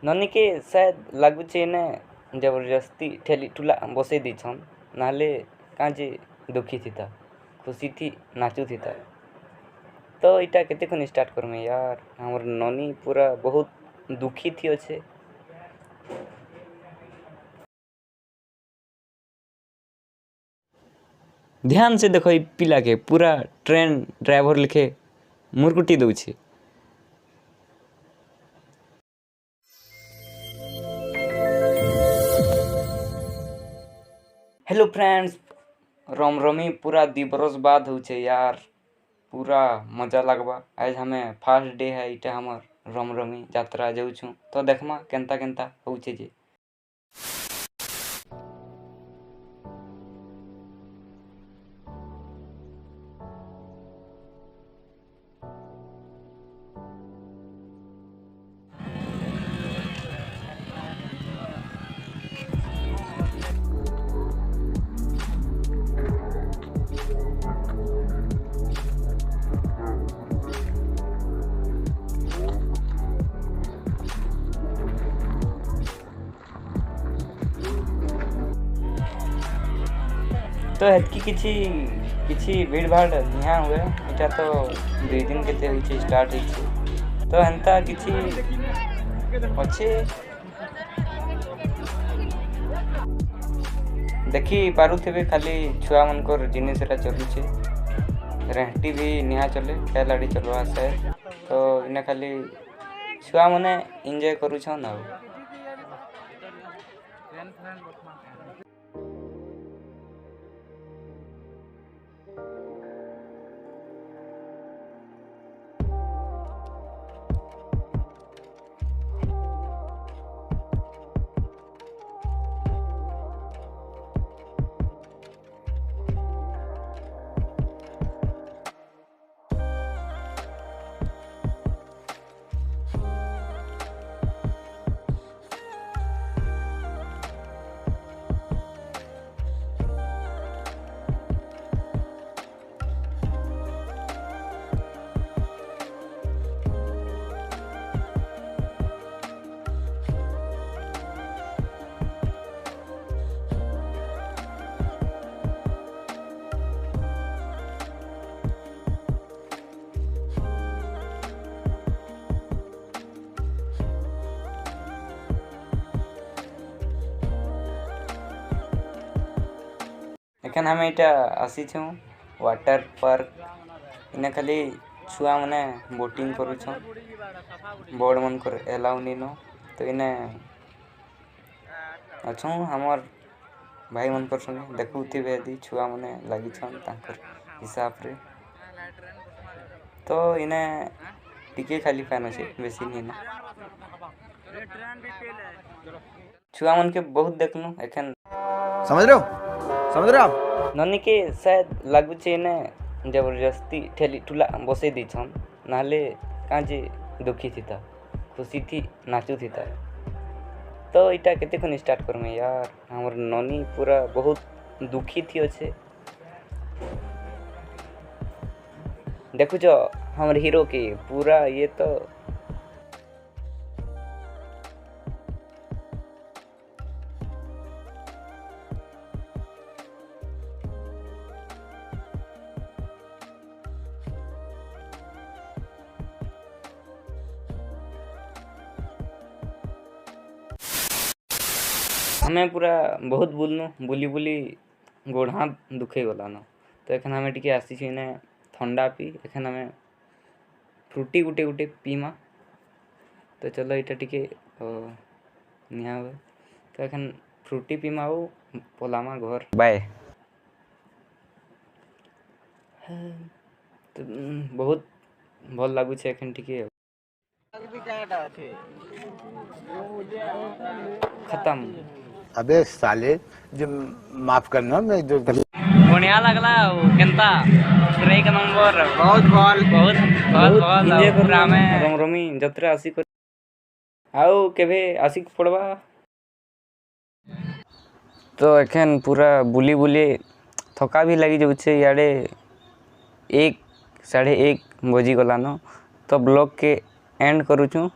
ननी के शायद लगुचे ने जबरदस्ती ठेली टुला बसई दीछन नाले काजे दुखी थी था खुशी थी नाचू थी था। तो इटा केते खन स्टार्ट करमे यार हमर ननी पूरा बहुत दुखी थी अच्छे। ध्यान से देखो पिला के पूरा ट्रेन ड्राइवर लिखे मुरकुटी दौचे। हेलो फ्रेंड्स, रम रमी पूरा 2 बरस बाद होचे यार, पूरा मजा लगवा। आज हमें फर्स्ट डे है इटा हमर रम रमी यात्रा जाऊँ तो देखमा केंता केंता होचे जे। तो हेतकी किछि भीड़ भाड़ निहा हुए इटा तो 2 दिन केते होइछे स्टार्ट होइछे। तो हेंता किछि अच्छे देखी पारुथिबे खाली छुआ मनकर जिनिसरा चलुछे। रेहटी भी निहा चले खेलाड़ी चलवा से तो इने खाली छुआ मने एंजॉय करूछन आ। एखन हमें इटा आसी छौ वाटर पार्क। इने खाली छुआ मने बोटिंग करूछ बोर्ड मन कर एलाउ नीनो। तो इने अच्छा हमर भाई मन कर संगे देखुथिबे यदि छुआ मने लागि छन ताकर हिसाब रे। तो इने टिके खाली फैन अछि बेसी नी ना। छुआ मन के बहुत देखनु एखन समझ रहे हो आप? ननी के शायद लगुचे ने जबरदस्ती ठेली टुला बसई दीछन नाले काजे दुखी थी था खुशी थी नाचू थी था। तो इटा केते खन स्टार्ट करमे यार हमर ननी पूरा बहुत दुखी थी अच्छे। देखो जो हमर हीरो के पूरा ये तो हमें पूरा बहुत बुलनु बुली बुली गोड़ हाथ दुखे गला न। तो एखन हमें टिके आसी छी ने ठंडा पी एखन हमें फ्रूटी गुटे गुटे पीमा। तो चलो इटा टिके निहा हुए तो एखन फ्रूटी पीमा हो पोलामा घर बाय। तो बहुत भल लागु छे एखन टिके खत्म। अबे साले जो माफ करना मैं जो बढ़िया लगला केनता ट्रेक नंबर बहुत इंजॉय करला में रम रमी जत्रा आसी कर आउ केबे आसिक पड़वा। तो एखन पूरा बुली बुली थका भी लगी जाउछे याडे 1 साढ़े 1 बजी गलानो। तो ब्लॉग के एंड करूछु।